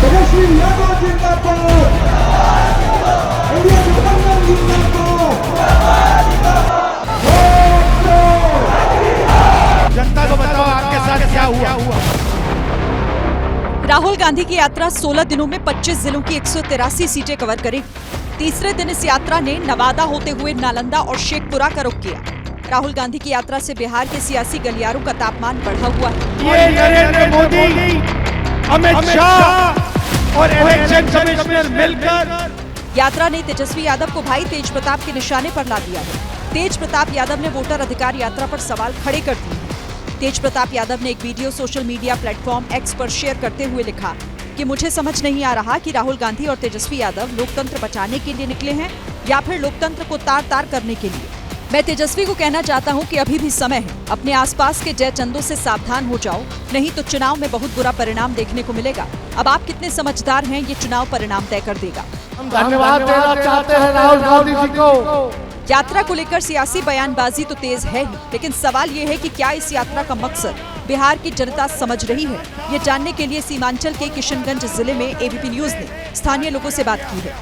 तेजस्वी यादव जिंदाबाद, इंडिया गठबंधन जिंदाबाद। जनता को बताओ आपके साथ क्या हुआ। राहुल गांधी की यात्रा 16 दिनों में 25 जिलों की 183 सीटें कवर करेगी। तीसरे दिन इस यात्रा ने नवादा होते हुए नालंदा और शेखपुरा का रुख किया। राहुल गांधी की यात्रा से बिहार के सियासी गलियारों का तापमान बढ़ा हुआ है। ये नरेंद्र मोदी, अमित शाह और इलेक्शन कमिश्नर मिलकर यात्रा ने तेजस्वी यादव को भाई तेज प्रताप के निशाने पर ला दिया है। तेज प्रताप यादव ने वोटर अधिकार यात्रा पर सवाल खड़े कर दिए हैं। तेज प्रताप यादव ने एक video social media platform x पर शेयर करते हुए लिखा कि मुझे समझ नहीं आ रहा कि राहुल गांधी और तेजस्वी यादव लोकतंत्र बचाने के लिए निकले हैं या फिर लोकतंत्र को तार तार करने के लिए। मैं तेजस्वी को कहना चाहता हूं कि अभी भी समय है, अपने आसपास के जयचंदों से सावधान हो जाओ, नहीं तो चुनाव में बहुत बुरा परिणाम देखने को मिलेगा। अब आप कितने समझदार हैं ये चुनाव परिणाम तय कर देगा। हम धन्यवाद देना चाहते हैं राहुल गांधी जी को। यात्रा को लेकर सियासी बयानबाजी तो तेज है ही, लेकिन सवाल ये है कि क्या इस यात्रा का मकसद बिहार की जनता समझ रही है। ये जानने के लिए सीमांचल के किशनगंज जिले में एबीपी न्यूज ने स्थानीय लोगों से बात की है।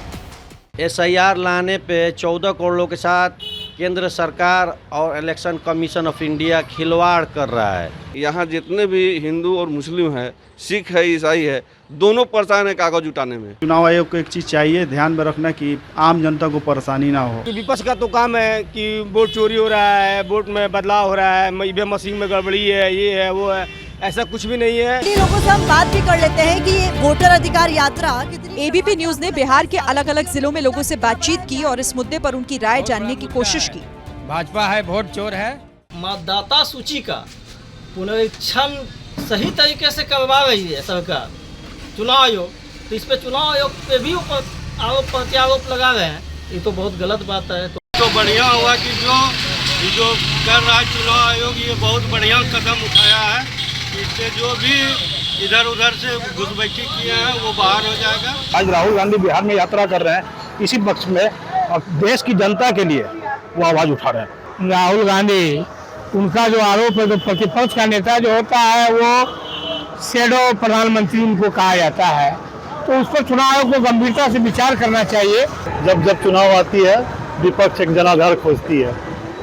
SIR लाने पे 14 करोड़ लोगों के साथ केंद्र सरकार और इलेक्शन कमीशन ऑफ इंडिया खिलवाड़ कर रहा है। यहाँ जितने भी हिंदू और मुस्लिम है, सिख है, ईसाई है, दोनों परेशान है कागज जुटाने में। चुनाव आयोग को एक चीज़ चाहिए ध्यान में रखना कि आम जनता को परेशानी ना हो। विपक्ष का तो काम है कि वोट चोरी हो रहा है, वोट में बदलाव हो रहा है, ईवीएम मशीन में गड़बड़ी है, ये है वो है, ऐसा कुछ भी नहीं है। लोगों से हम बात भी कर लेते हैं कि ये वोटर अधिकार यात्रा। एबीपी न्यूज ने बिहार के अलग अलग जिलों में लोगों से बातचीत की और इस मुद्दे पर उनकी राय जानने की कोशिश की। भाजपा है, वोट चोर है। मतदाता सूची का पुनरीक्षण सही तरीके से करवा रही है सरकार, चुनाव आयोग, तो इस पे चुनाव आयोग पे भी आरोप प्रत्यारोप लगा रहे हैं। ये तो बहुत गलत बात है। तो बढ़िया हुआ कि जो कर रहा है चुनाव आयोग, ये बहुत बढ़िया कदम उठाया है। इससे जो भी इधर उधर से घुसपैठी किए हैं वो बाहर हो जाएगा। आज राहुल गांधी बिहार में यात्रा कर रहे हैं, इसी पक्ष में और देश की जनता के लिए वो आवाज उठा रहे हैं। राहुल गांधी, उनका जो आरोप है, जो प्रतिपक्ष का नेता जो होता है वो शैडो प्रधानमंत्री उनको कहा जाता है, तो उस पर चुनाव आयोग को गंभीरता से विचार करना चाहिए। जब जब चुनाव आती है विपक्ष एक जनाधार खोजती है,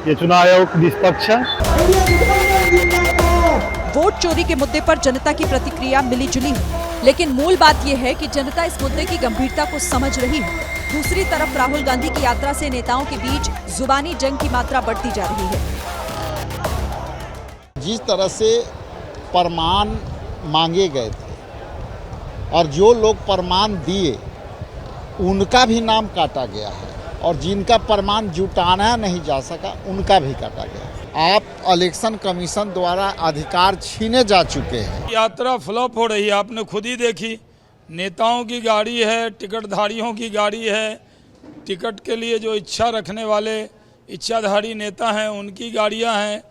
ये चुनाव आयोग निष्पक्ष है। वोट चोरी के मुद्दे पर जनता की प्रतिक्रिया मिली जुली है, लेकिन मूल बात यह है कि जनता इस मुद्दे की गंभीरता को समझ रही है। दूसरी तरफ राहुल गांधी की यात्रा से नेताओं के बीच जुबानी जंग की मात्रा बढ़ती जा रही है। जिस तरह से प्रमाण मांगे गए थे और जो लोग प्रमाण दिए उनका भी नाम काटा गया है और जिनका प्रमाण जुटाना नहीं जा सका उनका भी काटा गया है। आप इलेक्शन कमीशन द्वारा अधिकार छीने जा चुके हैं। यात्रा फ्लॉप हो रही है, आपने खुद ही देखी। नेताओं की गाड़ी है, टिकटधारियों की गाड़ी है, टिकट के लिए जो इच्छा रखने वाले इच्छाधारी नेता हैं उनकी गाड़ियां हैं,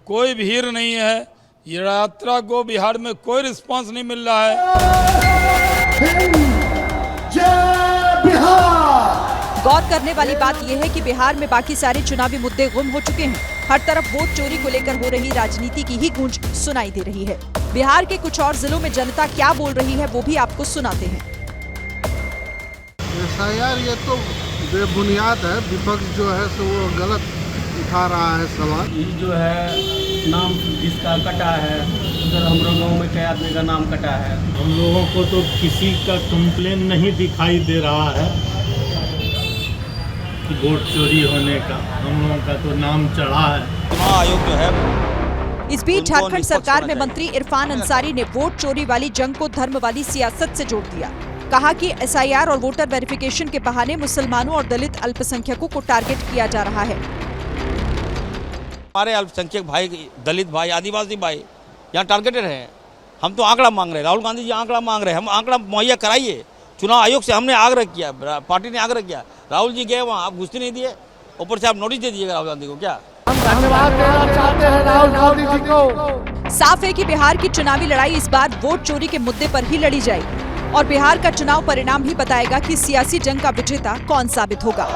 कोई भीड़ नहीं है। ये यात्रा को बिहार में कोई रिस्पांस नहीं मिल रहा है। गौर करने वाली बात यह है कि बिहार में बाकी सारे चुनावी मुद्दे गुम हो चुके हैं। हर तरफ वोट चोरी को लेकर हो रही राजनीति की ही गूंज सुनाई दे रही है। बिहार के कुछ और जिलों में जनता क्या बोल रही है वो भी आपको सुनाते हैं। SIR ये तो बेबुनियाद है, विपक्ष जो है सो वो गलत उठा रहा है सवाल। ये जो है नाम जिसका कटा है, उधर हम लोगों में कई आदमी का नाम कटा है। हम लोगों को तो किसी का कंप्लेन नहीं दिखाई दे रहा है कि वोट चोरी होने का। हम लोगों का तो नाम चढ़ा है। चुनाव आयोग जो है, इस बीच झारखंड सरकार में मंत्री इरफान अंसारी ने वोट चोरी वाली जंग को धर्म वाली सियासत से जोड़ दिया। कहा कि SIR और वोटर वेरिफिकेशन के बहाने मुसलमानों और दलित अल्पसंख्यकों को टारगेट किया जा रहा है। हमारे अल्पसंख्यक भाई, दलित भाई, आदिवासी भाई यहाँ टारगेटेड हैं। हम तो आंकड़ा मांग रहे हैं, राहुल गांधी जी आंकड़ा मांग रहे हैं। हम आंकड़ा मुहैया कराइए। चुनाव आयोग से हमने आग्रह किया, पार्टी ने आग्रह किया। राहुल जी गए वहाँ, आप घुसते नहीं दिए, ऊपर से आप नोटिस दे दीजिएगा राहुल गांधी को। क्या हम धन्यवाद देना चाहते हैं राहुल गांधी जी को। साफ है कि बिहार की चुनावी लड़ाई इस बार वोट चोरी के मुद्दे पर ही लड़ी जाएगी और बिहार का चुनाव परिणाम ही बताएगा कि सियासी जंग का विजेता कौन साबित होगा।